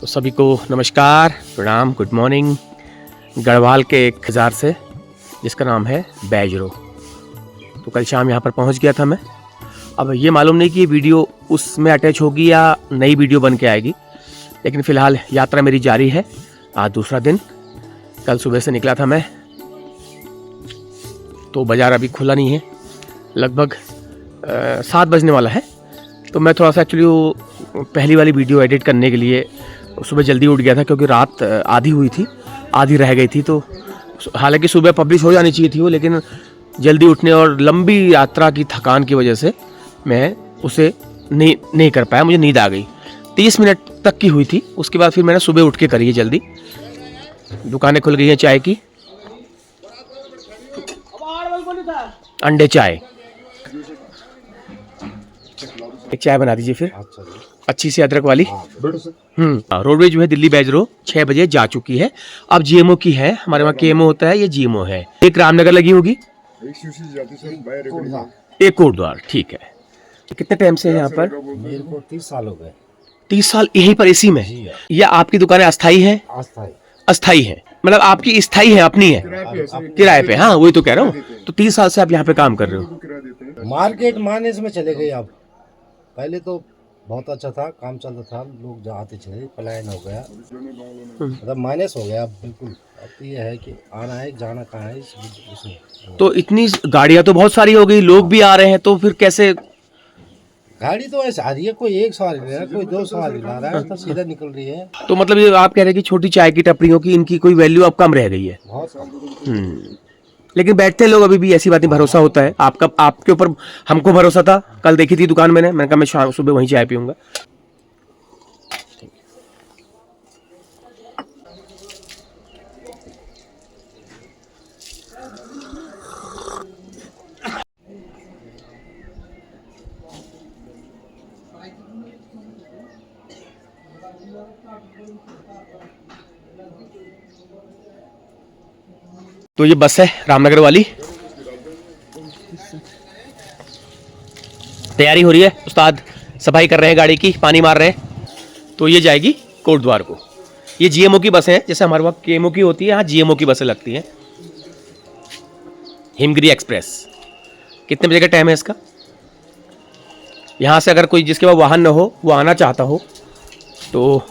तो सभी को नमस्कार, प्रणाम, गुड मॉर्निंग। गढ़वाल के एक बाज़ार से जिसका नाम है बैजरो, तो कल शाम यहाँ पर पहुँच गया था मैं। अब ये मालूम नहीं कि ये वीडियो उसमें अटैच होगी या नई वीडियो बन के आएगी, लेकिन फ़िलहाल यात्रा मेरी जारी है। आज दूसरा दिन, कल सुबह से निकला था मैं, तो बाज़ार अभी खुला नहीं है, लगभग 7 बजने वाला है। तो मैं थोड़ा सा एक्चुअली वो पहली वाली वीडियो एडिट करने के लिए सुबह जल्दी उठ गया था, क्योंकि रात आधी हुई थी, आधी रह गई थी। तो हालांकि सुबह पब्लिश हो जानी चाहिए थी वो, लेकिन जल्दी उठने और लंबी यात्रा की थकान की वजह से मैं उसे नहीं कर पाया। मुझे नींद आ गई, 30 मिनट तक की हुई थी। उसके बाद फिर मैंने सुबह उठ के करी है जल्दी। दुकानें खुल गई हैं चाय की, अंडे चाय, एक चाय बना दीजिए फिर अच्छी सी अदरक वाली। रोडवेज जो है दिल्ली बैजरो 6 बजे जा चुकी है। अब जीएमओ की है, हमारे वहाँ केएमओ होता है, ये जीएमओ है। एक रामनगर लगी होगी, एक कोटद्वार, ठीक है। तो कितने टाइम से है यहाँ पर? मेरे को 30 साल हो गए। 30 साल यहीं पर इसी में? या आपकी दुकानें अस्थाई है? अस्थाई है, मतलब आपकी स्थाई है, अपनी है, किराए पे? हाँ, वही तो कह रहा हूँ। तो 30 साल से आप यहाँ पे काम कर रहे हो। मार्केट माइनस में चले गए। अब पहले तो बहुत अच्छा था, काम चलता था, लोग आते चले, पलायन हो गया, मतलब माइनस हो गया अब बिल्कुल। अब तो ये है कि आना है, जाना कहाँ है इसमें। तो इतनी गाड़ियाँ तो बहुत सारी हो गई, लोग भी आ रहे हैं, तो फिर कैसे? गाड़ी तो ऐसे आ रही है, कोई एक सवारी ले रहा है, कोई 2 सवारी ला रहा है, तो सीधा निकल रही है। तो मतलब ये आप कह रहे हैं कि छोटी चाय की टपरियों की इनकी कोई वैल्यू अब कम रह गई है? बहुत कम। लेकिन बैठते हैं लोग अभी भी, ऐसी बात नहीं, भरोसा होता है आपका, आपके ऊपर हमको भरोसा था। कल देखी थी दुकान मैंने कहा मैं शाम सुबह वहीं चाय पीऊंगा। तो ये बस है रामनगर वाली, तैयारी हो रही है, उस्ताद सफाई कर रहे हैं गाड़ी की, पानी मार रहे हैं। तो ये जाएगी कोटद्वार को। ये जीएमओ की बसें हैं, जैसे हमारे वहाँ केएमओ की होती है, यहाँ जीएमओ की बसें लगती हैं। हिमगिरी एक्सप्रेस। कितने बजे का टाइम है इसका? यहाँ से अगर कोई जिसके पास वाहन न हो, वो आना चाहता हो, तो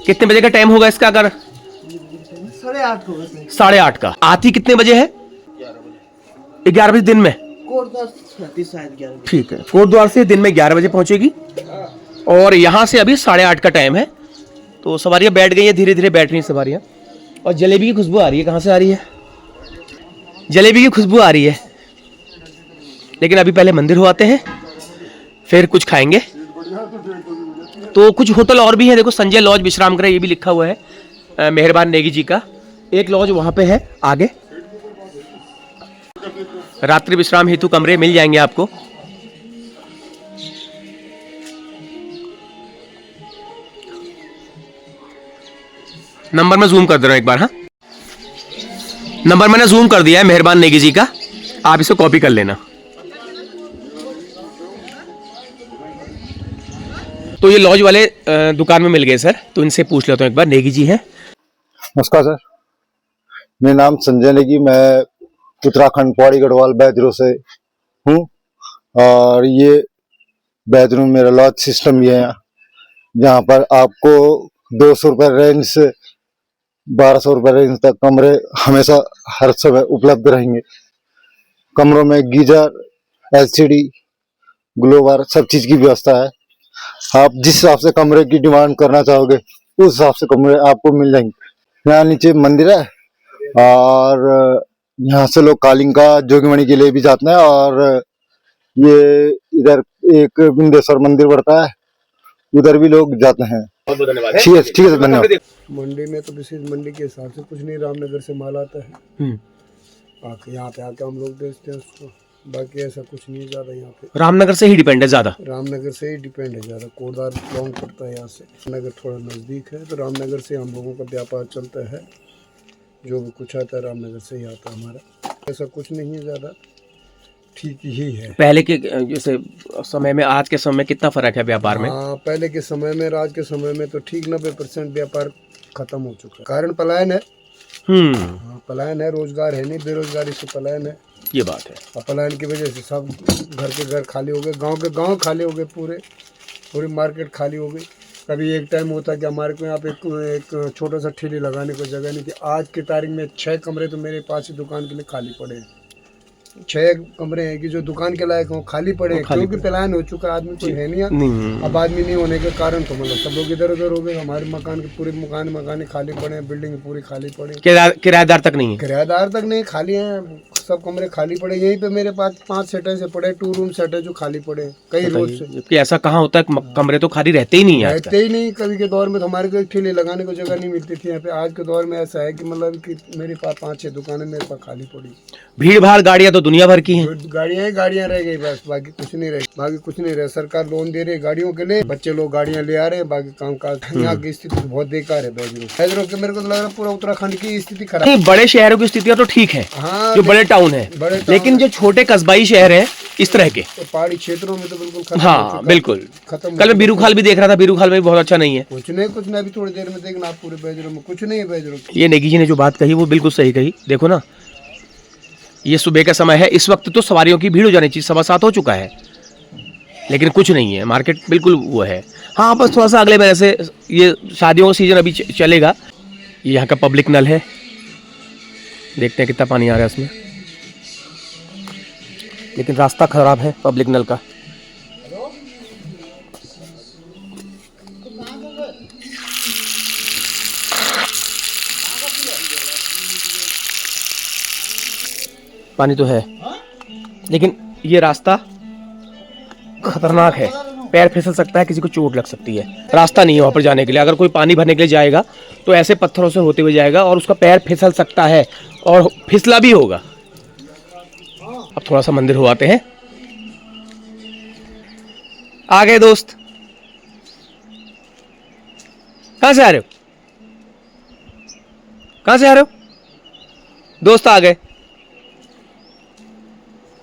कितने बजे का टाइम होगा इसका? अगर 8:30 का। आती कितने बजे है? 11 बजे दिन में। ठीक है, कोटद्वार से दिन में 11 बजे पहुंचेगी, और यहाँ से अभी 8:30 का टाइम है। तो सवारियाँ बैठ गई हैं, धीरे धीरे बैठ रही हैं सवारियाँ। और जलेबी की खुशबू आ रही है, कहाँ से आ रही है? जलेबी की खुशबू आ रही है। लेकिन अभी पहले मंदिर हो आते हैं, फिर कुछ खाएंगे। तो कुछ होटल और भी हैं, देखो संजय लॉज विश्राम गृह ये भी लिखा हुआ है, मेहरबान नेगी जी का एक लॉज वहाँ पे है आगे। रात्रि विश्राम हेतु कमरे मिल जाएंगे आपको। नंबर में जूम कर दे रहा हूं एक बार। हाँ, नंबर मैंने जूम कर दिया है मेहरबान नेगी जी का, आप इसे कॉपी कर लेना। तो ये लॉज वाले दुकान में मिल गए सर, तो इनसे पूछ लेता हूँ एक बार। नेगी जी हैं? नमस्कार सर, मेरा नाम संजय नेगी, मैं उत्तराखंड पौड़ी गढ़वाल बैजरो से हूँ। और ये बैजरो में मेरा लॉज सिस्टम ये है, जहाँ पर आपको 200 रुपये रेंज से 1200 रुपये रेंज तक कमरे हमेशा हर समय उपलब्ध रहेंगे। कमरों में गीजर, एलसीडी, ग्लोवर, सब चीज की व्यवस्था है। आप जिस हिसाब से कमरे की डिमांड करना चाहोगे उस हिसाब से कमरे आपको मिल जाएंगे। यहाँ नीचे मंदिर है, और यहाँ से लोग कालिंका जोगीमणि के लिए भी जाते हैं। और ये इधर एक बिंदेश्वर मंदिर पड़ता है, उधर भी लोग जाते हैं। ठीक है, धन्यवाद। मंडी में तो विशेष मंडी के हिसाब से कुछ नहीं, रामनगर से माल आता है, बाकी यहाँ पे आके हम लोग बेचते हैं उसको। बाकी ऐसा कुछ नहीं ज़्यादा यहाँ पे। रामनगर से ही डिपेंड है ज़्यादा? रामनगर से ही डिपेंड है ज़्यादा। कोटद्वार लॉन्ग पड़ता है यहाँ से, रामनगर थोड़ा नज़दीक है, तो रामनगर से हम लोगों का व्यापार चलता है। जो भी कुछ आता है रामनगर से ही आता है हमारा, ऐसा कुछ नहीं है ज़्यादा। ठीक ही है। पहले के जैसे समय में आज के समय में कितना फर्क है व्यापार में? हाँ, पहले के समय में आज के समय में तो ठीक 90% व्यापार खत्म हो चुका है। कारण पलायन है। हाँ, पलायन है, रोजगार है नहीं, बेरोजगारी से पलायन है। ये बात है। और पलायन की वजह से सब घर के घर खाली हो गए, गांव के गांव खाली हो गए, पूरी मार्केट खाली हो गई। कभी एक टाइम होता कि हमारे को यहाँ पे एक छोटा सा ठेली लगाने को जगह नहीं थी। आज की तारीख में 6 कमरे तो मेरे पास ही दुकान के लिए खाली पड़े हैं। 6 कमरे हैं कि जो दुकान के लायक हो खाली पड़े हैं, क्योंकि पलायन हो चुका है, आदमी कोई है नहीं। अब आदमी नहीं होने के कारण तो मतलब सब लोग इधर उधर हो गए। हमारे मकान के पूरे मकान खाली पड़े हैं, बिल्डिंग पूरी खाली पड़ी, किराएदार तक नहीं है। किराएदार तक नहीं, खाली हैं, सब कमरे खाली पड़े। यहीं पे मेरे पास 5 सेट ऐसे पड़े, 2 रूम सेट है जो खाली पड़े हैं कई रोज से। जबकि ऐसा कहाँ होता है, कमरे तो खाली रहते ही नहीं है। रहते ही नहीं। कभी के दौर में तो हमारे को एक ठेले लगाने को जगह नहीं मिलती थी यहाँ पे। आज के दौर में ऐसा है कि मतलब कि मेरे पास 5-6 दुकानें मेरे पास खाली पड़ी। भीड़ भाड़ गाड़ियाँ तो दुनिया भर की हैं। गाड़ियाँ रह गई बस, बाकी कुछ नहीं रहे। सरकार लोन दे रही है गाड़ियों के लिए, बच्चे लोग गाड़ियाँ ले आ रहे हैं, बाकी काम काज। यहाँ की स्थिति बहुत बेकार है बैजरों के। मेरे को तो लग रहा है पूरा उत्तराखंड की स्थिति खराब है। बड़े शहरों की स्थितियाँ तो ठीक है, हाँ, जो बड़े टाउन है, लेकिन जो छोटे कस्बाई शहर हैं इस तरह के, तो पहाड़ी क्षेत्रों में तो बिल्कुल खत्म। हाँ बिल्कुल खत्म। कल मैं बीरूखाल भी देख रहा था, बीरूखाल में भी बहुत अच्छा नहीं है। कुछ नहीं। अभी थोड़ी देर में देखना आप, पूरे बैजरों में कुछ नहीं है। बैजरों ये नेगी जी ने जो बात कही वो बिल्कुल सही कही। देखो ना, ये सुबह का समय है, इस वक्त तो सवारियों की भीड़ हो जानी चाहिए, 7:15 हो चुका है, लेकिन कुछ नहीं है, मार्केट बिल्कुल वो है। हाँ बस थोड़ा सा अगले महीने से ये शादियों का सीजन अभी चलेगा। ये यहाँ का पब्लिक नल है, देखते हैं कितना पानी आ रहा है इसमें, लेकिन रास्ता खराब है पब्लिक नल का। पानी तो है, लेकिन ये रास्ता खतरनाक है, पैर फिसल सकता है, किसी को चोट लग सकती है। रास्ता नहीं है वहाँ पर जाने के लिए। अगर कोई पानी भरने के लिए जाएगा तो ऐसे पत्थरों से होते हुए जाएगा और उसका पैर फिसल सकता है और फिसला भी होगा। अब थोड़ा सा मंदिर हो आते हैं। आ गए दोस्त, कहाँ से आ रहे हो? कहाँ से आ रहे हो? दोस्त आ गए,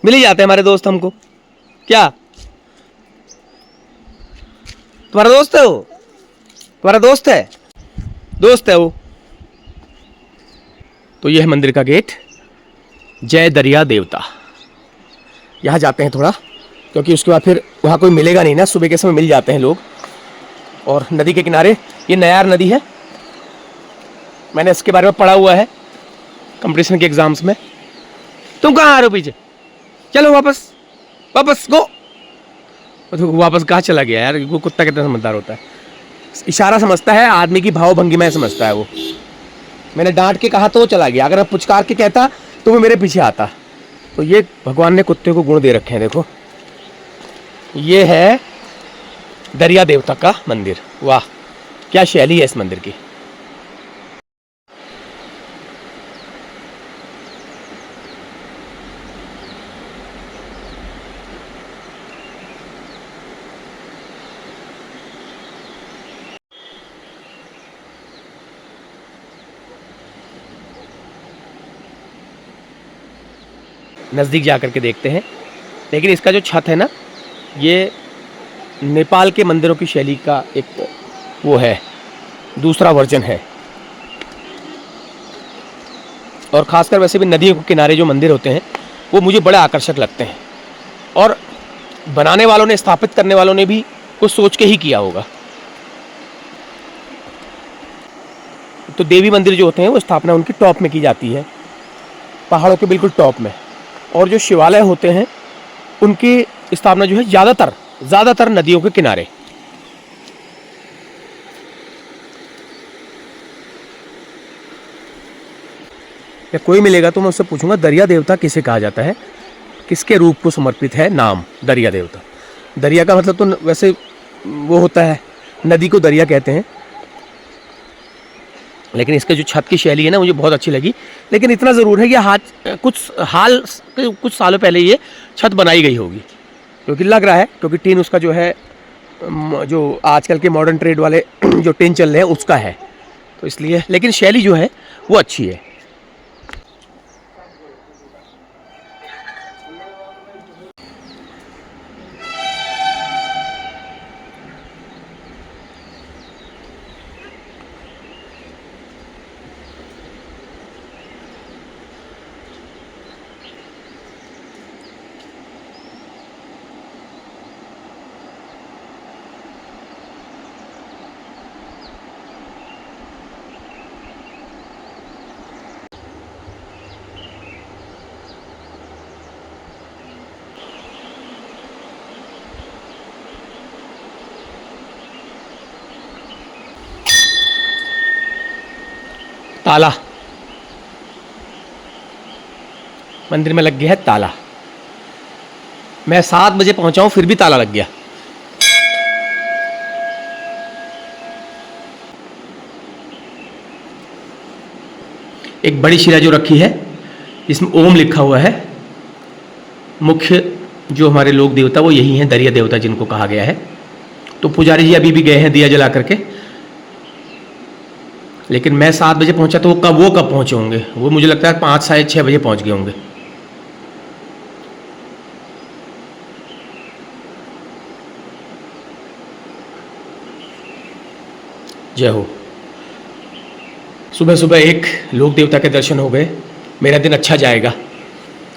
मिल ही जाते हैं हमारे दोस्त हमको। क्या तुम्हारा दोस्त है वो? तुम्हारा दोस्त है? दोस्त है वो। तो ये है मंदिर का गेट, जय दरिया देवता। यहाँ जाते हैं थोड़ा, क्योंकि उसके बाद फिर वहाँ कोई मिलेगा नहीं ना, सुबह के समय मिल जाते हैं लोग। और नदी के किनारे ये नयार नदी है, मैंने इसके बारे में पढ़ा हुआ है कंपटीशन के एग्जाम्स में। तुम कहाँ आ रहे हो? पीछे चलो, वापस गो। तो वापस कहाँ चला गया यार? वो कुत्ता कितना समझदार होता है, इशारा समझता है, आदमी की भाव भंगिमा समझता है वो। मैंने डांट के कहा तो वो चला गया, अगर मैं पुचकार के कहता तो वो मेरे पीछे आता। तो ये भगवान ने कुत्ते को गुण दे रखे हैं। देखो, ये है दरिया देवता का मंदिर। वाह, क्या शैली है इस मंदिर की। नज़दीक जा कर के देखते हैं। लेकिन इसका जो छत है ना, ये नेपाल के मंदिरों की शैली का एक वो है, दूसरा वर्जन है। और ख़ासकर वैसे भी नदियों के किनारे जो मंदिर होते हैं वो मुझे बड़े आकर्षक लगते हैं। और बनाने वालों ने, स्थापित करने वालों ने भी कुछ सोच के ही किया होगा। तो देवी मंदिर जो होते हैं वो स्थापना उनकी टॉप में की जाती है, पहाड़ों के बिल्कुल टॉप में। और जो शिवालय होते हैं उनकी स्थापना जो है ज़्यादातर नदियों के किनारे। या कोई मिलेगा तो मैं उससे पूछूंगा दरिया देवता किसे कहा जाता है, किसके रूप को समर्पित है नाम दरिया देवता। दरिया का मतलब तो वैसे वो होता है, नदी को दरिया कहते हैं, लेकिन इसके जो छत की शैली है ना मुझे बहुत अच्छी लगी। लेकिन इतना ज़रूर है कि कुछ सालों पहले ये छत बनाई गई होगी, क्योंकि लग रहा है, क्योंकि टीन उसका जो है, जो आजकल के मॉडर्न ट्रेड वाले जो टीन चल रहे हैं उसका है, तो इसलिए। लेकिन शैली जो है वो अच्छी है। ताला, मंदिर में लग गया है ताला। मैं 7 बजे पहुंचा हूं फिर भी ताला लग गया। एक बड़ी शिला जो रखी है इसमें ओम लिखा हुआ है। मुख्य जो हमारे लोक देवता वो यही हैं, दरिया देवता जिनको कहा गया है। तो पुजारी जी अभी भी गए हैं दिया जला करके, लेकिन मैं 7 बजे पहुंचा तो वो कब पहुंचे होंगे? वो मुझे लगता है 5 साढ़े 6 बजे पहुंच गए होंगे। जय हो। सुबह सुबह एक लोक देवता के दर्शन हो गए, मेरा दिन अच्छा जाएगा।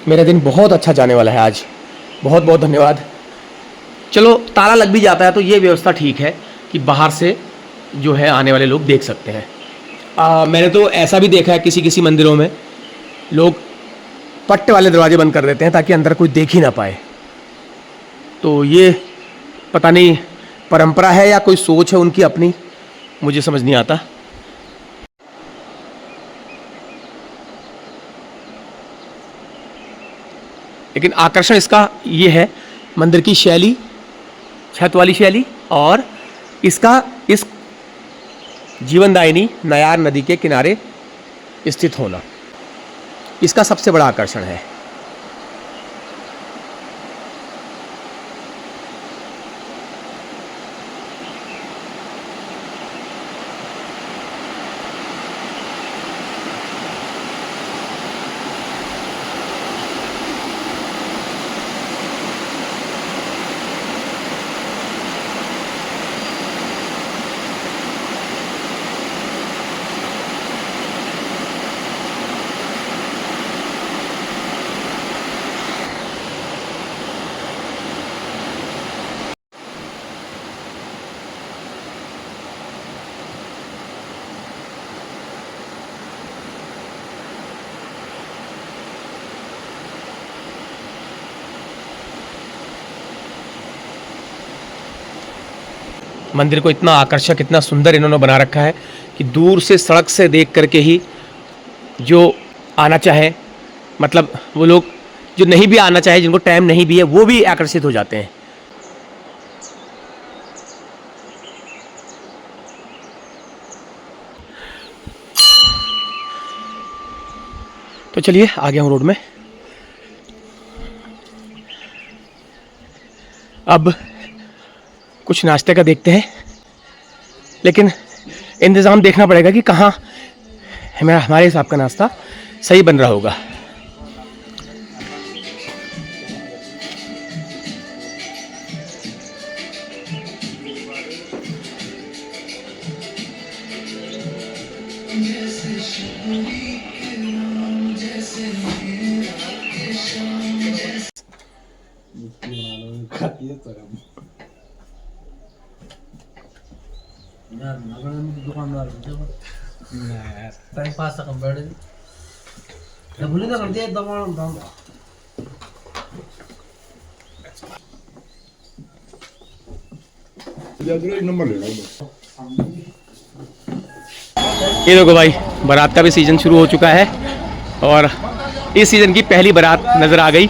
मेरा दिन बहुत अच्छा जाने वाला है आज। बहुत बहुत धन्यवाद। चलो ताला लग भी जाता है तो ये व्यवस्था ठीक है कि बाहर से जो है आने वाले लोग देख सकते हैं। मैंने तो ऐसा भी देखा है किसी किसी मंदिरों में लोग पट्टे वाले दरवाजे बंद कर देते हैं ताकि अंदर कोई देख ही ना पाए। तो ये पता नहीं परंपरा है या कोई सोच है उनकी अपनी, मुझे समझ नहीं आता। लेकिन आकर्षण इसका ये है, मंदिर की शैली, छत वाली शैली, और इसका इस जीवनदायिनी नयार नदी के किनारे स्थित होना, इसका सबसे बड़ा आकर्षण है। मंदिर को इतना आकर्षक, इतना सुंदर इन्होंने बना रखा है कि दूर से सड़क से देख करके ही जो आना चाहे, मतलब वो लोग जो नहीं भी आना चाहे, जिनको टाइम नहीं भी है, वो भी आकर्षित हो जाते हैं। तो चलिए आ गया हूँ रोड में। अब कुछ नाश्ते का देखते हैं, लेकिन इंतज़ाम देखना पड़ेगा कि कहाँ हमारे हिसाब का नाश्ता सही बन रहा होगा। टाइम पास का बैठ जब भूले ना कर दिया दबाव दाम। ये देखो भाई, बारात का भी सीज़न शुरू हो चुका है और इस सीज़न की पहली बारात नज़र आ गई,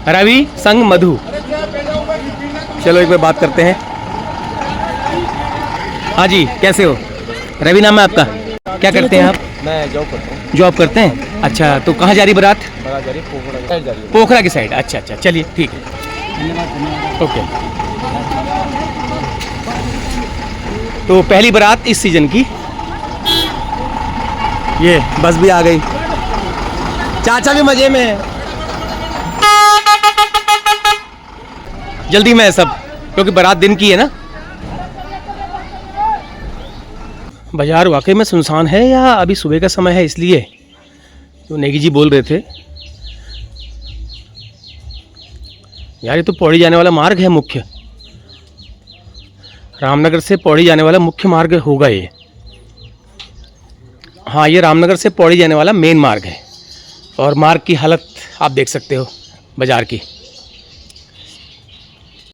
रवि संग मधु। चलो एक बार बात करते हैं। हाँ जी, कैसे हो? रवि नाम है आपका, क्या करते हैं आप? मैं जॉब करता हूँ। जॉब करते हैं, अच्छा। तो कहाँ जा रही बारात? बारात जा रही है पोखरा की साइड जा रही है। पोखरा की साइड, अच्छा अच्छा, चलिए ठीक है, ओके। तो पहली बारात इस सीज़न की, ये बस भी आ गई, चाचा भी मजे में है, जल्दी में है सब, क्योंकि बारात दिन की है ना। बाजार वाकई में सुनसान है या अभी सुबह का समय है इसलिए? तो नेगी जी बोल रहे थे यार, ये तो पौड़ी जाने वाला मार्ग है मुख्य, रामनगर से पौड़ी जाने वाला मुख्य मार्ग होगा ये। हाँ, ये रामनगर से पौड़ी जाने वाला मेन मार्ग है और मार्ग की हालत आप देख सकते हो बाज़ार की।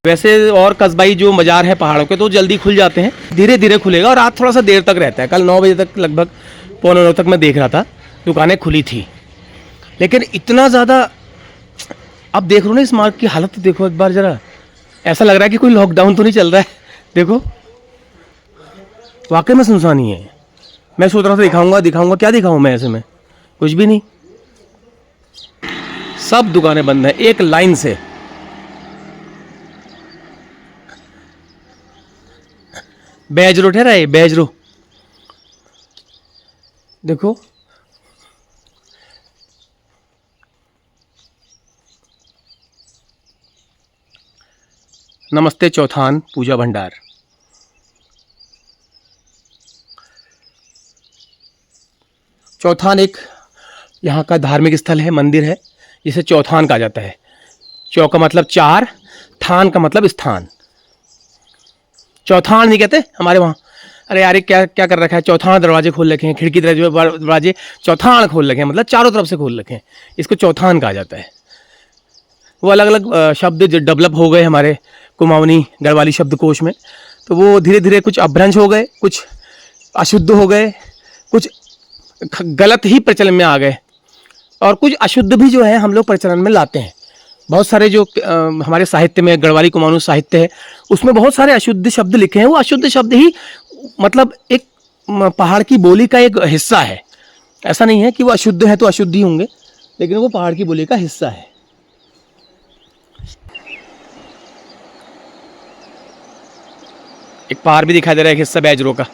वैसे और कस्बाई जो बाज़ार है पहाड़ों के तो जल्दी खुल जाते हैं, धीरे धीरे खुलेगा और रात थोड़ा सा देर तक रहता है। कल 9 बजे तक लगभग 8:45 तक मैं देख रहा था दुकानें खुली थी, लेकिन इतना ज़्यादा अब देख रहे हो ना इस मार्ग की हालत देखो एक बार ज़रा, ऐसा लग रहा है कि कोई लॉकडाउन तो नहीं चल रहा है। देखो वाकई में सुनसान ही है। मैं सोच रहा था दिखाऊंगा, क्या दिखाऊं मैं ऐसे में, कुछ भी नहीं, सब दुकानें बंद हैं एक लाइन से। बैजरो ठहरा है, बैजरो देखो, नमस्ते चौथान पूजा भंडार। चौथान एक यहाँ का धार्मिक स्थल है, मंदिर है, जिसे चौथान कहा जाता है। चौ का मतलब 4, थान का मतलब स्थान। चौथान नहीं कहते हमारे वहाँ, अरे यार क्या क्या कर रखा है, चौथान दरवाजे खोल रखे हैं, खिड़की दरवाजे चौथान खोल रखे हैं, मतलब चारों तरफ से खोल रखे हैं, इसको चौथान कहा जाता है। वो अलग अलग शब्द जो डेवलप हो गए हमारे कुमाऊनी गढ़वाली शब्दकोश में, तो वो धीरे धीरे कुछ अपभ्रंश हो गए, कुछ अशुद्ध हो गए, कुछ गलत ही प्रचलन में आ गए, और कुछ अशुद्ध भी जो है हम लोग प्रचलन में लाते हैं। बहुत सारे जो हमारे साहित्य में गढ़वाली कुमाऊनी साहित्य है, उसमें बहुत सारे अशुद्ध शब्द लिखे हैं। वो अशुद्ध शब्द ही मतलब एक पहाड़ की बोली का एक हिस्सा है। ऐसा नहीं है कि वो अशुद्ध है तो अशुद्ध ही होंगे, लेकिन वो पहाड़ की बोली का हिस्सा है। एक पहाड़ भी दिखाई दे रहा है, एक हिस्सा बैजरों का,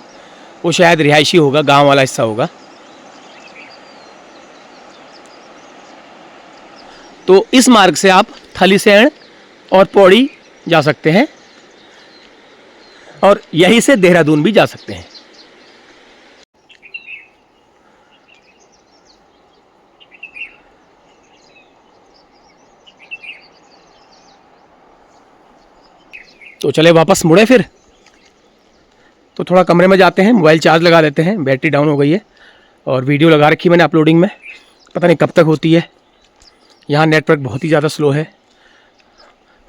वो शायद रिहायशी होगा, गांव वाला हिस्सा होगा। तो इस मार्ग से आप थलीसैंण और पौड़ी जा सकते हैं, और यहीं से देहरादून भी जा सकते हैं। तो चले वापस मुड़े फिर, तो थोड़ा कमरे में जाते हैं, मोबाइल चार्ज लगा लेते हैं, बैटरी डाउन हो गई है, और वीडियो लगा रखी मैंने अपलोडिंग में, पता नहीं कब तक होती है। यहाँ नेटवर्क बहुत ही ज़्यादा स्लो है,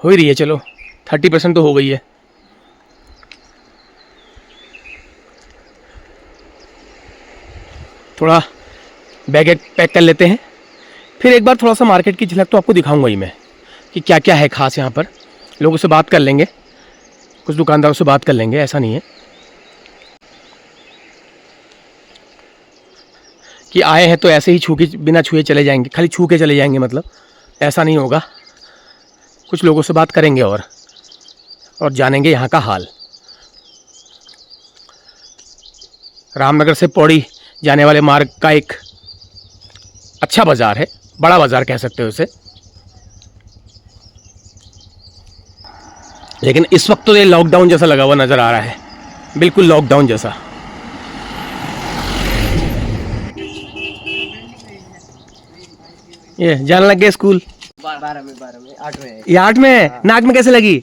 हो ही रही है, चलो 30% तो हो गई है। थोड़ा बैग पैक कर लेते हैं, फिर एक बार थोड़ा सा मार्केट की झलक तो आपको दिखाऊंगा ही मैं कि क्या क्या है खास यहाँ पर। लोगों से बात कर लेंगे, कुछ दुकानदारों से बात कर लेंगे, ऐसा नहीं है कि आए हैं तो ऐसे ही छू के बिना छुए चले जाएंगे, खाली छू के चले जाएंगे, मतलब ऐसा नहीं होगा। कुछ लोगों से बात करेंगे और जानेंगे यहाँ का हाल। रामनगर से पौड़ी जाने वाले मार्ग का एक अच्छा बाज़ार है, बड़ा बाज़ार कह सकते हो उसे, लेकिन इस वक्त तो ये लॉकडाउन जैसा लगा हुआ नज़र आ रहा है, बिल्कुल लॉकडाउन जैसा। ये जाने लग गए स्कूल, 12 में 8 में। ये 8 में है। नाक में कैसे लगी?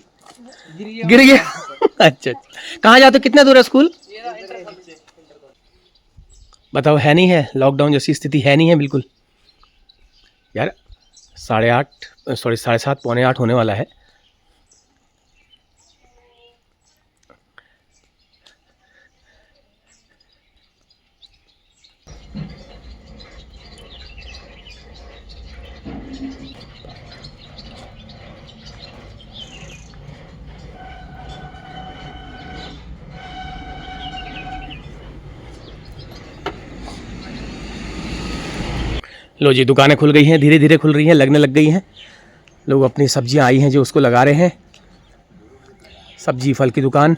गिर गया। अच्छा, कहाँ जाते हो, कितना दूर है स्कूल? बताओ, है नहीं है, लॉकडाउन जैसी स्थिति है नहीं है बिल्कुल यार। 7:30 पौने 8 होने वाला है। लो जी, दुकानें खुल गई हैं, धीरे धीरे खुल रही हैं, लगने लग गई हैं। लोग अपनी सब्जियां आई हैं जो उसको लगा रहे हैं, सब्जी फल की दुकान।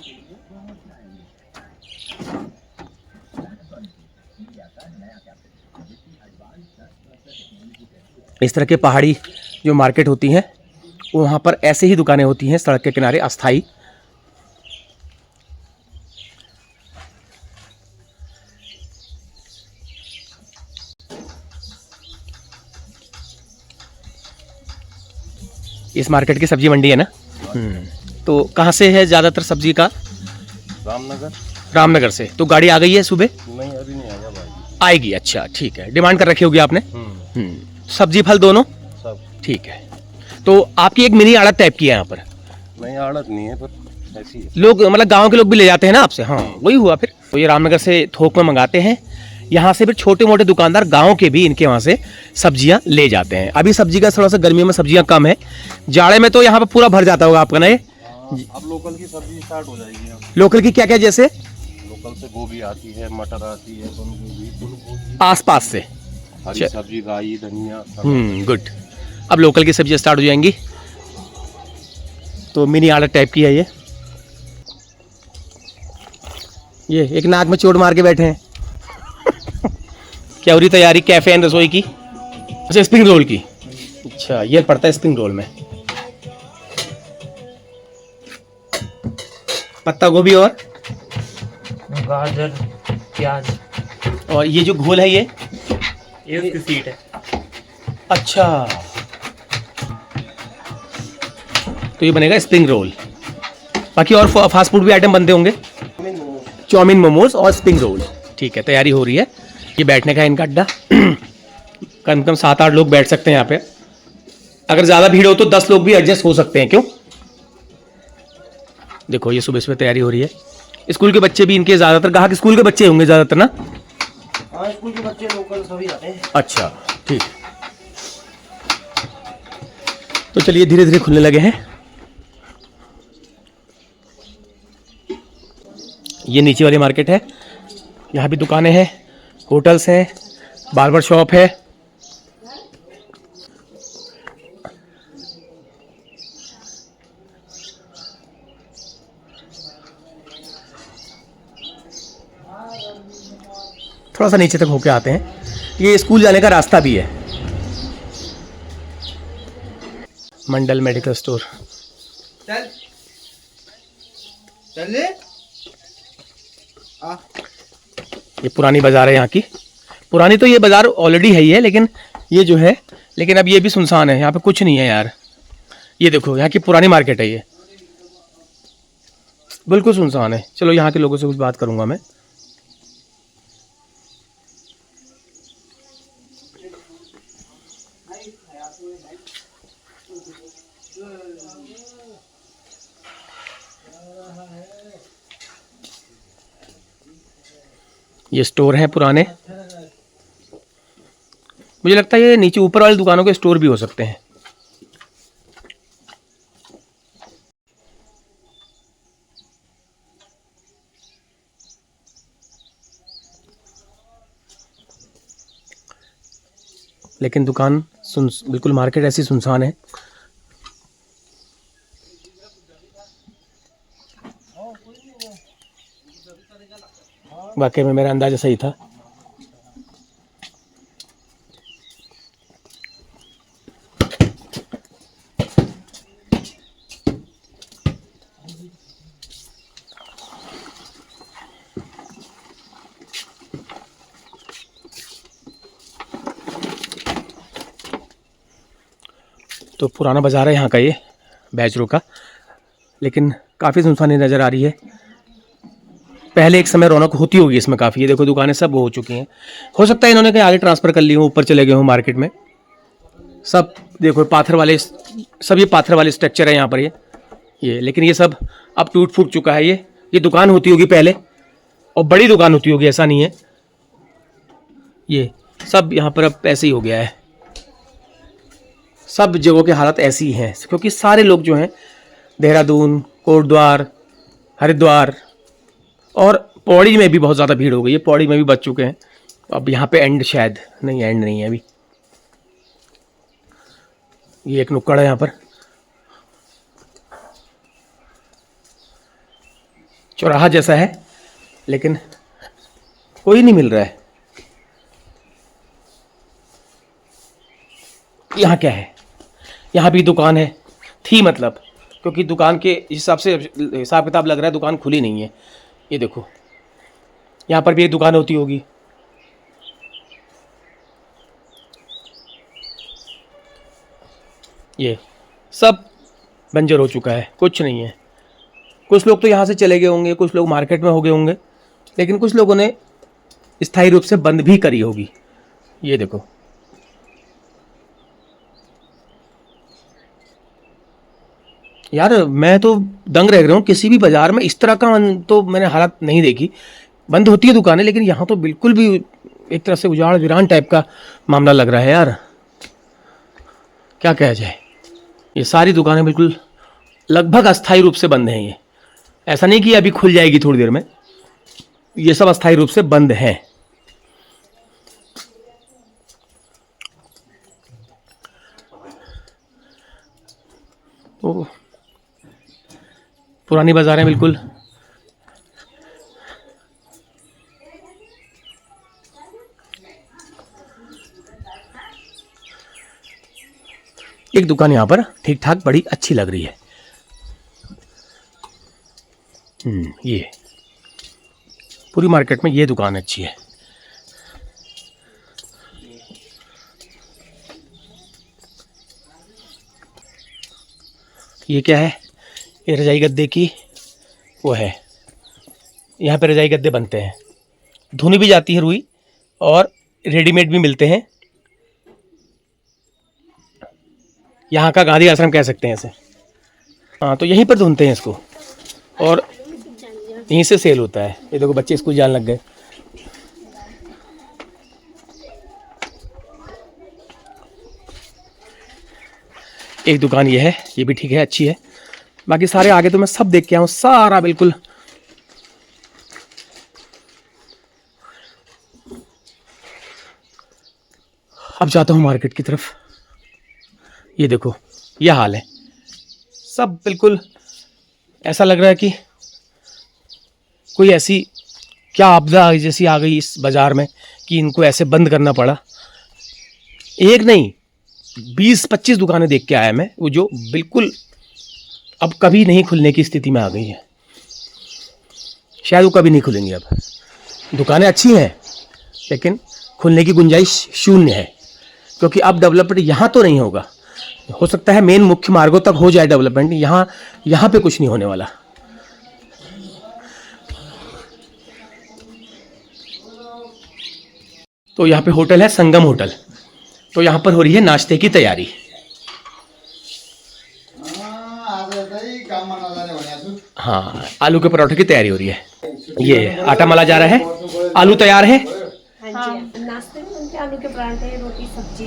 इस तरह के पहाड़ी जो मार्केट होती हैं, वो वहाँ पर ऐसे ही दुकानें होती हैं सड़क के किनारे, अस्थाई। इस मार्केट की सब्जी मंडी है ना। तो कहाँ से है ज़्यादातर सब्जी का? रामनगर से। तो गाड़ी आ गई है सुबह? नहीं, अभी नहीं आया भाई। आएगी, अच्छा ठीक है। डिमांड कर रखी होगी आपने? सब्जी फल दोनों सब ठीक है। तो आपकी एक मिनी आड़त टाइप की है यहाँ पर? नहीं, आड़त नहीं है, पर ऐसी है। लोग मतलब गांव के लोग भी ले जाते हैं ना आपसे? हाँ, वही हुआ फिर। तो ये रामनगर से थोक में मंगाते हैं, यहाँ से फिर छोटे मोटे दुकानदार गांव के भी इनके वहाँ से सब्जियां ले जाते हैं। अभी सब्जी का थोड़ा सा गर्मियों में सब्जियां कम है, जाड़े में तो यहाँ पे पूरा भर जाता होगा आपका ना ये। अब लोकल की सब्जी स्टार्ट हो जाएगी। अब लोकल की क्या क्या, जैसे लोकल से गोभी आती है, मटर आती है, बंद गोभी, फूल गोभी, आसपास से। हरी सब्जी, राई, धनिया। गुड। अब लोकल की सब्जियां स्टार्ट हो जाएंगी। तो मिनी आड़त टाइप की है ये एक नाक में चोट मार के बैठे हैं। क्या हो रही तैयारी कैफे एंड रसोई की? अच्छा, स्प्रिंग रोल की। अच्छा, ये पड़ता है स्प्रिंग रोल में। पत्ता गोभी और गाजर, प्याज, और ये जो घोल है ये उसकी सीट है। अच्छा, तो ये बनेगा स्प्रिंग रोल। बाकी और फास्ट फूड भी आइटम बनते होंगे, चाउमीन, मोमोज और स्प्रिंग रोल। ठीक है, तैयारी हो रही है। ये बैठने का है इनका अड्डा। कम कम 7-8 लोग बैठ सकते हैं यहाँ पे। अगर ज़्यादा भीड़ हो तो 10 लोग भी एडजस्ट हो सकते हैं, क्यों? देखो ये सुबह सुबह तैयारी हो रही है। स्कूल के बच्चे भी इनके, ज़्यादातर ग्राहक स्कूल के बच्चे होंगे ज़्यादातर ना? हाँ, स्कूल के बच्चे लोकल सभी आते हैं। अच्छा, ठीक। तो चलिए धीरे धीरे खुलने लगे हैं। ये नीचे वाली मार्केट है, यहाँ भी दुकानें हैं, होटल्स हैं, बार्बर शॉप है। थोड़ा सा नीचे तक होके आते हैं। ये स्कूल जाने का रास्ता भी है। मंडल मेडिकल स्टोर। चले ये पुरानी बाजार है यहाँ की। पुरानी तो ये बाजार ऑलरेडी है ही है, लेकिन ये जो है, लेकिन अब ये भी सुनसान है, यहाँ पे कुछ नहीं है यार। ये देखो यहाँ की पुरानी मार्केट है, ये बिल्कुल सुनसान है। चलो यहाँ के लोगों से कुछ बात करूँगा मैं। ये स्टोर हैं पुराने। मुझे लगता है ये नीचे ऊपर वाली दुकानों के स्टोर भी हो सकते हैं। लेकिन दुकान बिल्कुल मार्केट ऐसी सुनसान है। वाकई में मेरा अंदाजा सही था। तो पुराना बाज़ार है यहाँ का, ये बैजरों का, लेकिन काफ़ी सुनसानी नज़र आ रही है। पहले एक समय रौनक होती होगी इसमें काफ़ी। ये देखो दुकानें सब हो चुकी हैं। हो सकता है इन्होंने कहीं आगे ट्रांसफ़र कर ली हो, ऊपर चले गए हो मार्केट में। सब देखो पाथर वाले, सब ये पाथर वाले स्ट्रक्चर है यहाँ पर ये लेकिन ये सब अब टूट फूट चुका है। ये दुकान होती होगी पहले, और बड़ी दुकान होती होगी, ऐसा नहीं है। ये सब यहाँ पर अब ऐसे ही हो गया है। सब जगहों की हालत ऐसी ही है, क्योंकि सारे लोग जो हैं देहरादून, कोटद्वार, हरिद्वार और पौड़ी में भी बहुत ज़्यादा भीड़ हो गई है। पौड़ी में भी बच चुके हैं। अब यहाँ पे एंड शायद नहीं, एंड नहीं है अभी। ये एक नुक्कड़ है यहाँ पर, चौराहा जैसा है, लेकिन कोई नहीं मिल रहा है। यहाँ क्या है? यहाँ भी दुकान है थी, मतलब क्योंकि दुकान के हिसाब से हिसाब किताब लग रहा है दुकान खुली नहीं है। ये देखो यहाँ पर भी एक दुकान होती होगी। ये सब बंजर हो चुका है, कुछ नहीं है। कुछ लोग तो यहाँ से चले गए होंगे, कुछ लोग मार्केट में हो गए होंगे, लेकिन कुछ लोगों ने स्थायी रूप से बंद भी करी होगी। ये देखो यार, मैं तो दंग रह रहा हूँ। किसी भी बाज़ार में इस तरह का तो मैंने हालत नहीं देखी। बंद होती है दुकानें, लेकिन यहाँ तो बिल्कुल भी एक तरह से उजाड़ वीरान टाइप का मामला लग रहा है यार, क्या कहा जाए। ये सारी दुकानें बिल्कुल लगभग अस्थायी रूप से बंद हैं। ये ऐसा नहीं कि अभी खुल जाएगी थोड़ी देर में, ये सब अस्थायी रूप से बंद हैं। तो पुरानी बाजारें बिल्कुल एक दुकान यहाँ पर ठीक ठाक बड़ी अच्छी लग रही है। ये पूरी मार्केट में ये दुकान अच्छी है। ये क्या है? ये रजाई गद्दे की वो है। यहाँ पे रजाई गद्दे बनते हैं, धुनी भी जाती है रुई और रेडीमेड भी मिलते हैं। यहाँ का गांधी आश्रम कह सकते हैं इसे। हाँ, तो यहीं पर धुनते हैं इसको और यहीं से सेल होता है। ये देखो बच्चे स्कूल जाने लग गए। एक दुकान ये है, ये भी ठीक है, अच्छी है। बाकी सारे आगे तो मैं सब देख के आया हूँ, सारा बिल्कुल अब जाता हूँ मार्केट की तरफ। ये देखो यह हाल है, सब बिल्कुल ऐसा लग रहा है कि कोई ऐसी क्या आपदा जैसी आ गई इस बाज़ार में कि इनको ऐसे बंद करना पड़ा। एक नहीं 20-25 दुकानें देख के आया मैं, वो जो बिल्कुल अब कभी नहीं खुलने की स्थिति में आ गई है। शायद वो कभी नहीं खुलेंगी। अब दुकानें अच्छी हैं लेकिन खुलने की गुंजाइश शून्य है, क्योंकि अब डेवलपमेंट यहाँ तो नहीं होगा। हो सकता है मेन मुख्य मार्गों तक हो जाए डेवलपमेंट, यहाँ पे कुछ नहीं होने वाला। तो यहाँ पे होटल है संगम होटल, तो यहाँ पर हो रही है नाश्ते की तैयारी। हाँ, आलू के पराठे की तैयारी हो रही है। ये आटा मला जा रहा है, आलू तैयार है। हाँ जी, नाश्ते में बनते आलू के पराठे, रोटी, सब्जी,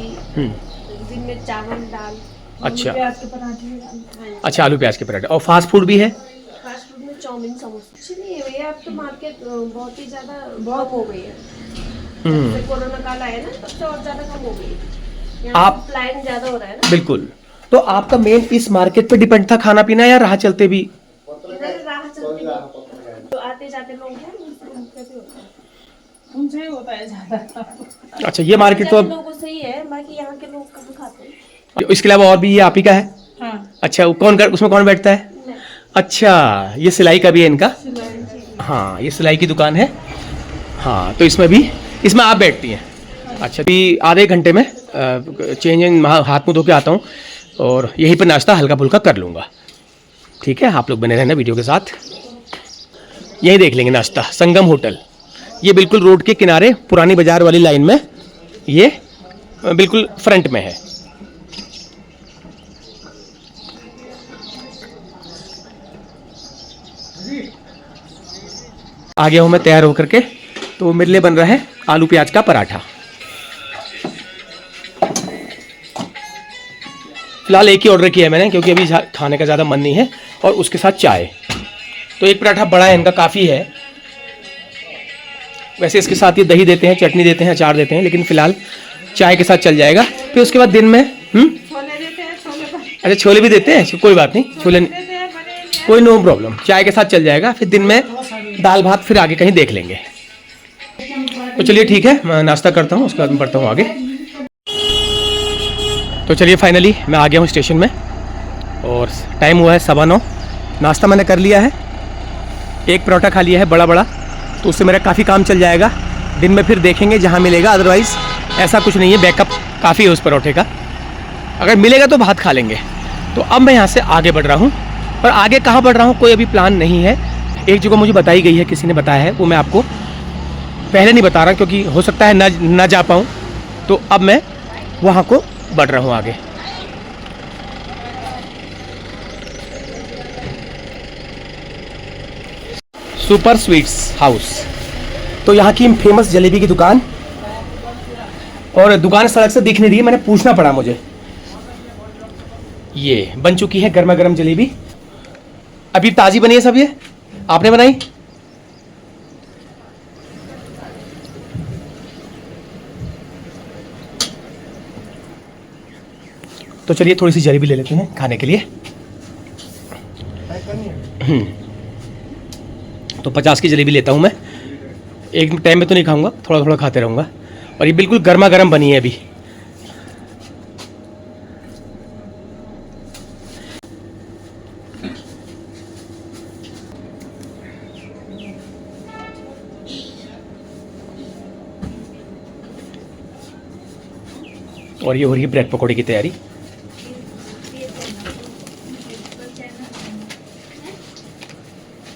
दिन में चावल दाल। अच्छा, प्याज के पराठे। अच्छा, आलू प्याज के पराठे। और फास्ट फूड भी है? फास्ट फूड में चाउमीन, समोसा। कुछ नहीं है भैया, अब तो मार्केट बहुत ही ज्यादा बहुत हो गई है। जब से कोरोना काल आया ना, तब से और ज्यादा कम हो गई। आप प्लान ज्यादा हो रहा है ना। बिल्कुल। तो आपका मेन इस मार्केट पे डिपेंड था खाना पीना, या राह चलते भी? इधर राह चलती है, तो आते जाते लोग हैं, उनसे भी होता है। उनसे होता है ज्यादा। अच्छा, ये मार्केट तो अब लोगों से ही है, बाकी यहाँ के लोग कहाँ खाते हैं। इसके अलावा और भी ये आप ही का है? हाँ। अच्छा, उसमें कौन बैठता है? अच्छा, ये सिलाई का भी है इनका? हाँ, ये सिलाई की दुकान है। हाँ, तो इसमें आप बैठती हैं? अच्छा, अभी आधे घंटे में चेंज हाथ मुँह धो के आता हूँ और यहीं पर नाश्ता हल्का फुल्का कर लूँगा। ठीक है, आप लोग बने रहना वीडियो के साथ। यही देख लेंगे नाश्ता, संगम होटल। ये बिल्कुल रोड के किनारे पुरानी बाजार वाली लाइन में, ये बिल्कुल फ्रंट में है। आ गया हूँ मैं तैयार होकर के। तो मेरे लिए बन रहा है आलू प्याज का पराठा। फिलहाल एक ही ऑर्डर किया है मैंने, क्योंकि अभी खाने का ज़्यादा मन नहीं है, और उसके साथ चाय। तो एक पराठा बड़ा है इनका, काफ़ी है। वैसे इसके साथ ये दही देते हैं, चटनी देते हैं, अचार देते हैं, लेकिन फिलहाल चाय के साथ चल जाएगा। फिर उसके बाद दिन में छोले देते हैं, अच्छा, छोले भी देते हैं, कोई बात नहीं, छोले कोई नो प्रॉब्लम, चाय के साथ चल जाएगा। फिर दिन में दाल भात, फिर आगे कहीं देख लेंगे। तो चलिए ठीक है, मैं नाश्ता करता हूँ, उसके बाद मैं बढ़ता हूँ आगे। तो चलिए फाइनली मैं आ गया हूँ स्टेशन में, और टाइम हुआ है 9:15। नाश्ता मैंने कर लिया है, एक परोठा खा लिया है बड़ा बड़ा, तो उससे मेरा काफ़ी काम चल जाएगा। दिन में फिर देखेंगे जहाँ मिलेगा, अदरवाइज़ ऐसा कुछ नहीं है, बैकअप काफ़ी है उस परोठे का। अगर मिलेगा तो भात खा लेंगे। तो अब मैं यहाँ से आगे बढ़ रहा हूँ, पर आगे कहाँ बढ़ रहा हूँ कोई अभी प्लान नहीं है। एक जगह मुझे बताई गई है, किसी ने बताया है, वो मैं आपको पहले नहीं बता रहा, क्योंकि हो सकता है ना जा पाऊँ। तो अब मैं वहाँ को बढ़ रहा हूँ आगे। सुपर स्वीट्स हाउस, तो यहाँ की फेमस जलेबी की दुकान, और दुकान सड़क से दिख नहीं रही है, मैंने पूछना पड़ा मुझे। ये बन चुकी है गर्मा गर्म जलेबी, अभी ताज़ी बनी है सब। ये आपने बनाई? तो चलिए थोड़ी सी जलेबी ले लेते हैं खाने के लिए। तो 50 की जलेबी लेता हूँ मैं, एक टाइम में तो नहीं खाऊंगा, थोड़ा थोड़ा खाते रहूँगा। और ये बिल्कुल गर्मा गर्म बनी है अभी। और ये हो रही है ब्रेड पकौड़े की तैयारी।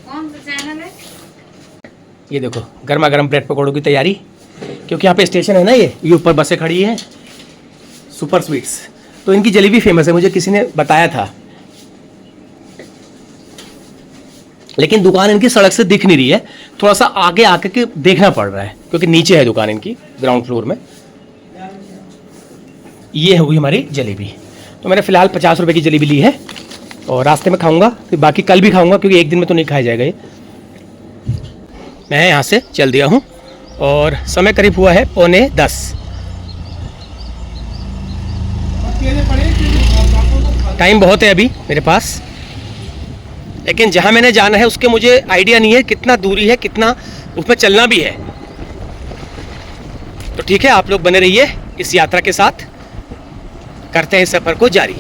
कौन सा चैनल है? ये देखो गर्मा गर्म ब्रेड पकौड़ों की तैयारी, क्योंकि यहाँ पे स्टेशन है ना, ये ऊपर बसें खड़ी हैं सुपर स्वीट्स, तो इनकी जलेबी फेमस है, मुझे किसी ने बताया था। लेकिन दुकान इनकी सड़क से दिख नहीं रही है, थोड़ा सा आगे आके के देखना पड़ रहा है, क्योंकि नीचे है दुकान इनकी, ग्राउंड फ्लोर में। ये होगी हमारी जलेबी। तो मैंने फ़िलहाल 50 रुपये की जलेबी ली है और रास्ते में खाऊंगा, फिर बाकी कल भी खाऊंगा, क्योंकि एक दिन में तो नहीं खाया जाएगा ये। मैं यहाँ से चल दिया हूँ और समय करीब हुआ है 9:45। टाइम बहुत है अभी मेरे पास, लेकिन जहाँ मैंने जाना है उसके मुझे आइडिया नहीं है कितना दूरी है, कितना उसमें चलना भी है। तो ठीक है, आप लोग बने रहिए इस यात्रा के साथ, करते हैं इस सफ़र को जारी।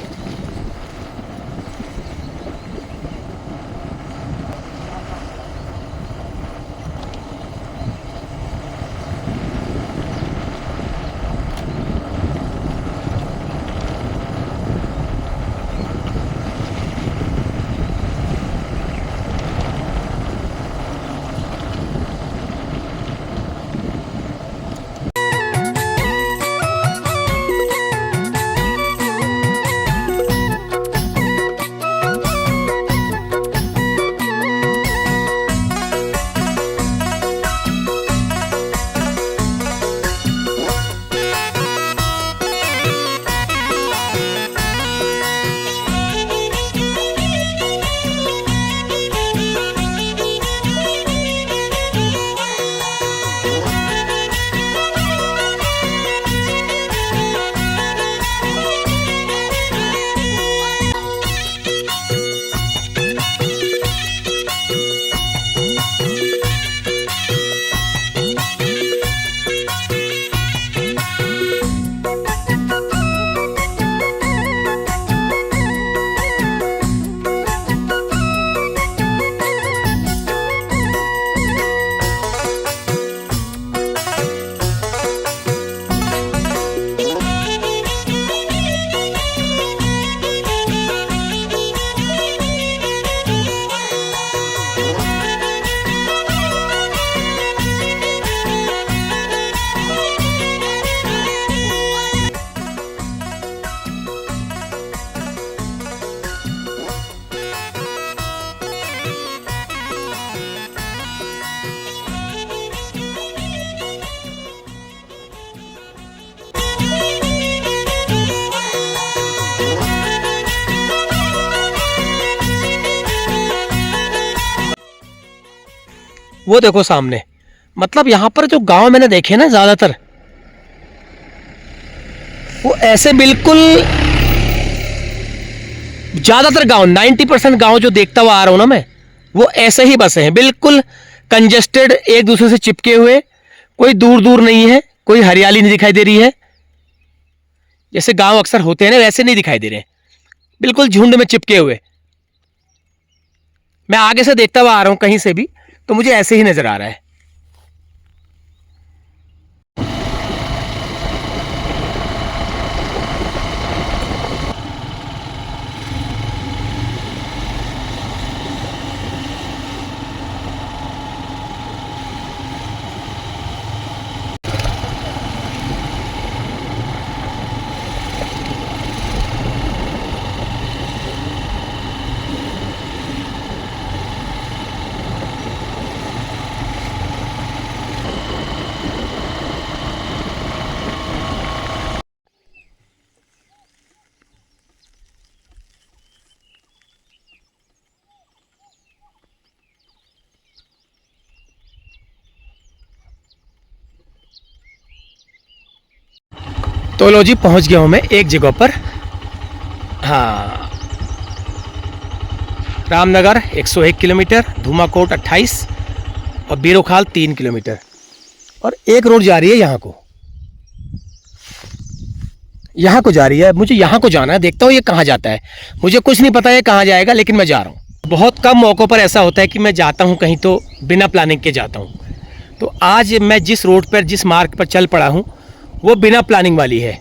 वो देखो सामने, मतलब यहाँ पर जो गांव मैंने देखे ना ज़्यादातर, वो ऐसे बिल्कुल ज़्यादातर गांव 90% गांव जो देखता हुआ आ रहा हूँ ना मैं, वो ऐसे ही बसे हैं, बिल्कुल कंजेस्टेड, एक दूसरे से चिपके हुए, कोई दूर दूर नहीं है, कोई हरियाली नहीं दिखाई दे रही है। जैसे गांव अक्सर होते हैं ना, वैसे नहीं दिखाई दे रहे हैं, बिल्कुल झुंड में चिपके हुए। मैं आगे से देखता हुआ आ रहा हूँ कहीं से भी, तो मुझे ऐसे ही नजर आ रहा है। तो लो जी, पहुंच गया हूं मैं एक जगह पर। हाँ, रामनगर 101 किलोमीटर, धूमाकोट 28 और बीरोखाल 3 किलोमीटर। और एक रोड जा रही है यहाँ को जा रही है। मुझे यहाँ को जाना है, देखता हूँ ये कहाँ जाता है। मुझे कुछ नहीं पता है कहाँ जाएगा, लेकिन मैं जा रहा हूँ। बहुत कम मौक़ों पर ऐसा होता है कि मैं जाता हूँ कहीं तो बिना प्लानिंग के जाता हूँ। तो आज मैं जिस रोड पर, जिस मार्ग पर चल पड़ा हूँ वो बिना प्लानिंग वाली है।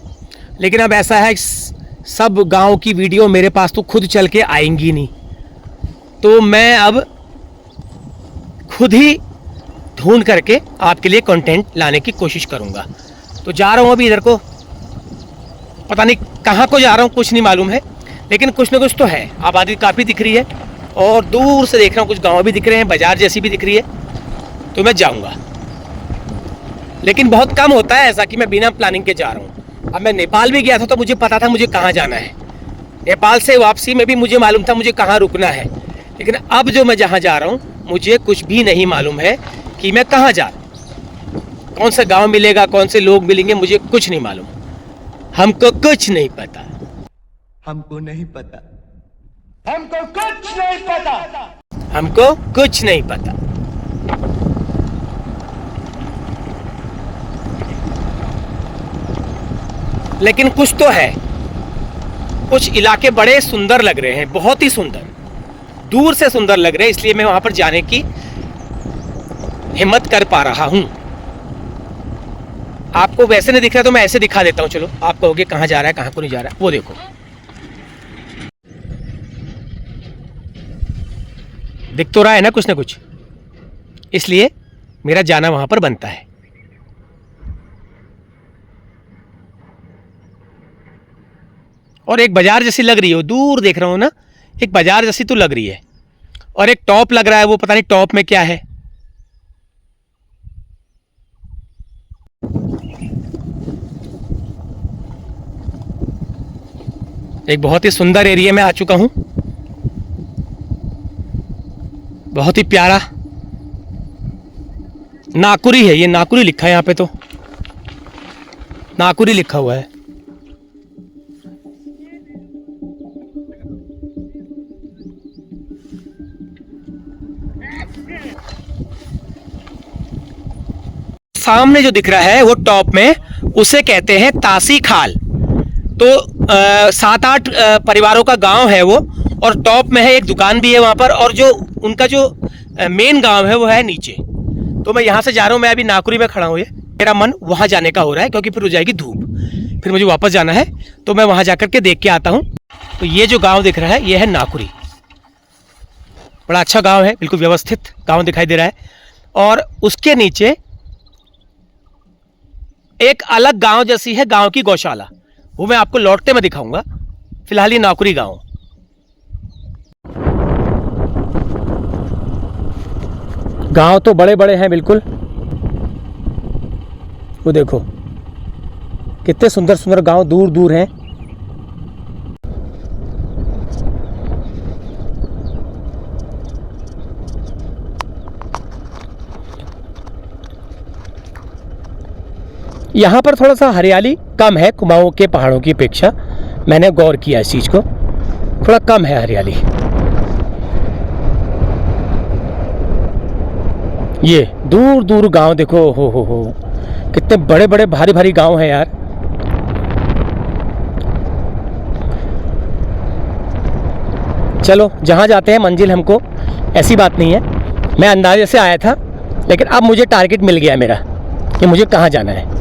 लेकिन अब ऐसा है, सब गांव की वीडियो मेरे पास तो खुद चल के आएंगी नहीं, तो मैं अब खुद ही ढूंढ करके आपके लिए कंटेंट लाने की कोशिश करूंगा। तो जा रहा हूँ अभी इधर को, पता नहीं कहाँ को जा रहा हूँ, कुछ नहीं मालूम है, लेकिन कुछ ना कुछ तो है। आबादी काफ़ी दिख रही है और दूर से देख रहा हूँ कुछ गाँव भी दिख रहे हैं, बाजार जैसी भी दिख रही है। तो मैं जाऊँगा, लेकिन बहुत कम होता है ऐसा कि मैं बिना प्लानिंग के जा रहा हूँ। अब मैं नेपाल भी गया था तो मुझे पता था मुझे कहाँ जाना है। नेपाल से वापसी में भी मुझे मालूम था मुझे कहाँ रुकना है। लेकिन अब जो मैं जहाँ जा रहा हूँ मुझे कुछ भी नहीं मालूम है कि मैं कहाँ जा रहा हूँ, कौन सा गांव मिलेगा, कौन से लोग मिलेंगे, मुझे कुछ नहीं मालूम। हमको कुछ नहीं पता, हमको नहीं पता, हमको कुछ नहीं पता, हमको कुछ नहीं पता। लेकिन कुछ तो है। कुछ इलाके बड़े सुंदर लग रहे हैं, बहुत ही सुंदर, दूर से सुंदर लग रहे हैं, इसलिए मैं वहां पर जाने की हिम्मत कर पा रहा हूं। आपको वैसे नहीं दिख रहा तो मैं ऐसे दिखा देता हूं। चलो, आप कहोगे कहां जा रहा है, कहां को नहीं जा रहा है। वो देखो, दिख तो रहा है ना कुछ ना कुछ, इसलिए मेरा जाना वहां पर बनता है। और एक बाजार जैसी लग रही है, दूर देख रहा हूं ना, एक बाजार जैसी तो लग रही है। और एक टॉप लग रहा है, वो पता नहीं टॉप में क्या है। एक बहुत ही सुंदर एरिया में आ चुका हूं, बहुत ही प्यारा। नाकुरी है ये, नाकुरी लिखा है यहाँ पे, तो नाकुरी लिखा हुआ है। सामने जो दिख रहा है वो टॉप में, उसे कहते हैं तासी खाल। तो 7-8 परिवारों का गांव है वो, और टॉप में है, एक दुकान भी है वहां पर, और जो उनका जो मेन गांव है वो है नीचे। तो मैं यहाँ से जा रहा हूँ, मैं अभी नाकुरी में खड़ा हूँ। ये मेरा मन वहाँ जाने का हो रहा है, क्योंकि फिर हो जाएगी धूप, फिर मुझे वापस जाना है, तो मैं वहाँ जाकर के देख के आता हूँ। तो ये जो गाँव दिख रहा है ये है नाकुरी। बड़ा अच्छा गाँव है, बिल्कुल व्यवस्थित गाँव दिखाई दे रहा है। और उसके नीचे एक अलग गांव जैसी है, गांव की गौशाला, वो मैं आपको लौटते में दिखाऊंगा। फिलहाल ये नाकुरी गांव। गांव तो बड़े बड़े हैं बिल्कुल, वो देखो कितने सुंदर सुंदर गांव दूर दूर हैं। यहाँ पर थोड़ा सा हरियाली कम है कुमाऊं के पहाड़ों की अपेक्षा। मैंने गौर किया इस चीज़ को, थोड़ा कम है हरियाली। ये दूर दूर गांव देखो, हो कितने बड़े बड़े भारी भारी गांव हैं यार। चलो, जहाँ जाते हैं मंजिल हमको, ऐसी बात नहीं है। मैं अंदाजे से आया था, लेकिन अब मुझे टारगेट मिल गया मेरा कि मुझे कहाँ जाना है।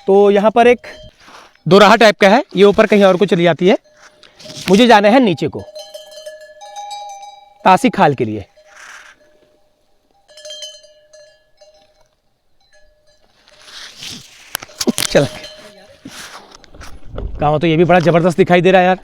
तो यहाँ पर एक दोराहा टाइप का है, ये ऊपर कहीं और को चली जाती है। मुझे जाना है नीचे को, तासी खाल के लिए। चल गाँव तो ये भी बड़ा ज़बरदस्त दिखाई दे रहा है यार।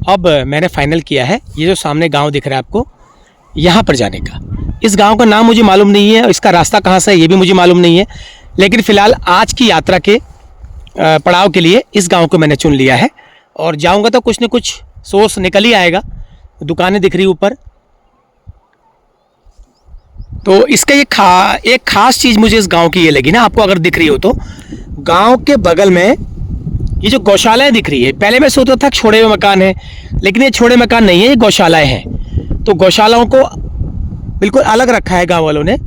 अब मैंने फाइनल किया है ये जो सामने गांव दिख रहा है आपको, यहाँ पर जाने का। इस गांव का नाम मुझे मालूम नहीं है, इसका रास्ता कहाँ से है ये भी मुझे मालूम नहीं है, लेकिन फ़िलहाल आज की यात्रा के पड़ाव के लिए इस गांव को मैंने चुन लिया है। और जाऊंगा तो कुछ न कुछ सोर्स निकल ही आएगा। दुकानें दिख रही ऊपर, तो इसका एक खास चीज़ मुझे इस गांव की ये लगी ना, आपको अगर दिख रही हो तो, गांव के बगल में ये जो गौशालाएं दिख रही है, पहले मैं सोचता था छोड़े हुए मकान है, लेकिन ये छोड़े मकान नहीं है, ये गौशालाएं हैं। तो गौशालाओं को बिल्कुल अलग रखा है गांव वालों ने।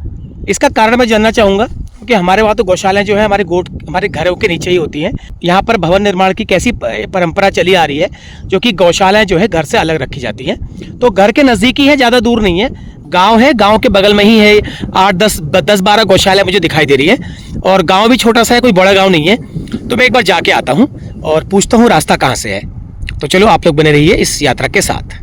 इसका कारण मैं जानना चाहूँगा, क्योंकि हमारे वहाँ तो गौशालाएं जो है हमारे घरों के नीचे ही होती हैं। यहाँ पर भवन निर्माण की कैसी परंपरा चली आ रही है, जो कि गौशालाएं जो है घर से अलग रखी जाती हैं। तो घर के नज़दीक ही है, ज़्यादा दूर नहीं है, गांव है, गांव के बगल में ही है। 8-10-12 गौशालाएं मुझे दिखाई दे रही है, और गांव भी छोटा सा है, कोई बड़ा गांव नहीं है। तो मैं एक बार जाके आता हूं और पूछता हूं रास्ता कहां से है। तो चलो आप लोग बने रहिए इस यात्रा के साथ।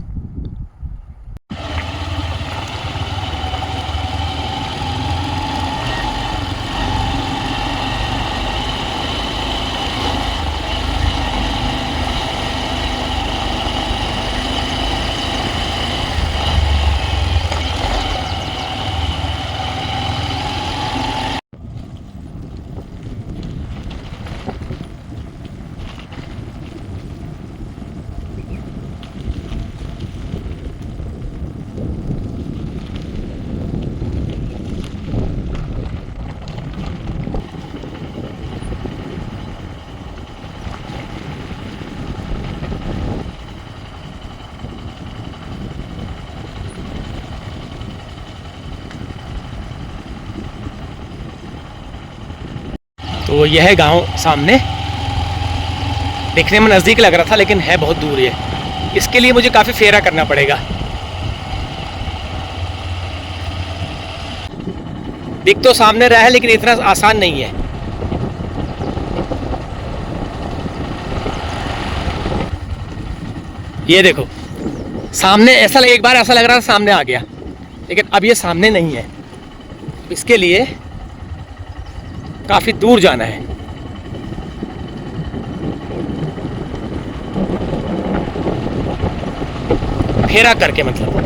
तो यह है गांव सामने, दिखने में नज़दीक लग रहा था लेकिन है बहुत दूर है। इसके लिए मुझे काफ़ी फेरा करना पड़ेगा। दिख तो सामने रहा है लेकिन इतना आसान नहीं है। ये देखो सामने, एक बार ऐसा लग रहा था सामने आ गया, लेकिन अब ये सामने नहीं है। इसके लिए काफी दूर जाना है। फेरा करके, मतलब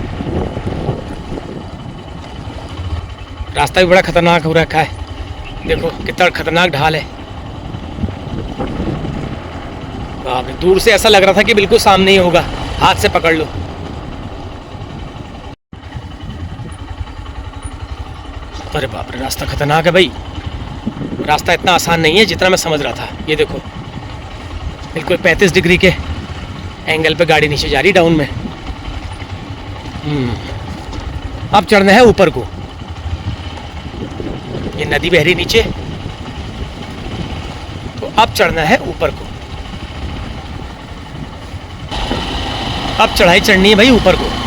रास्ता भी बड़ा खतरनाक हो रखा है। देखो कितना खतरनाक ढाल है। बाप रे, दूर से ऐसा लग रहा था कि बिल्कुल सामने ही होगा, हाथ से पकड़ लो। अरे बाप रे, रास्ता खतरनाक है भाई। रास्ता इतना आसान नहीं है जितना मैं समझ रहा था। ये देखो बिल्कुल 35 डिग्री के एंगल पे गाड़ी नीचे जा रही, डाउन में। अब चढ़ना है ऊपर को। ये नदी बह रही नीचे, तो अब चढ़ना है ऊपर को। अब चढ़ाई चढ़नी है भाई ऊपर को।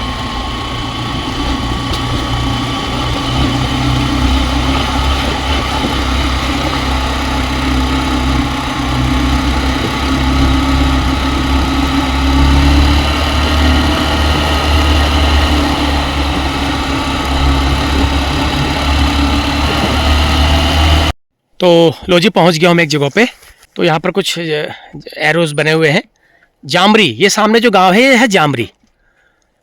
तो लो जी पहुंच गया हूँ मैं एक जगह पे। तो यहाँ पर कुछ एरोज बने हुए हैं। जामरी, ये सामने जो गांव है ये है जामरी,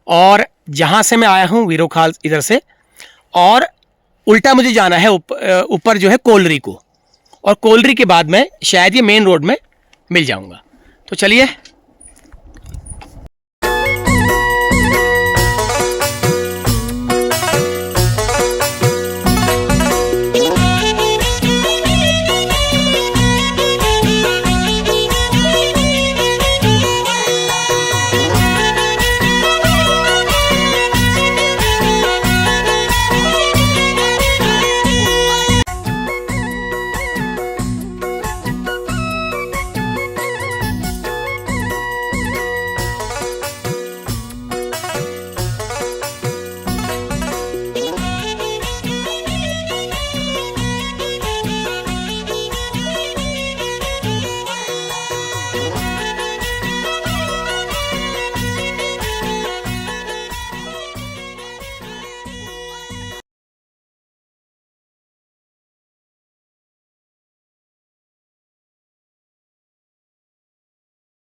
और जहाँ से मैं आया हूँ वीरोखाल इधर से, और उल्टा मुझे जाना है ऊपर जो है कोलरी को, और कोलरी के बाद मैं शायद ये मेन रोड में मिल जाऊँगा। तो चलिए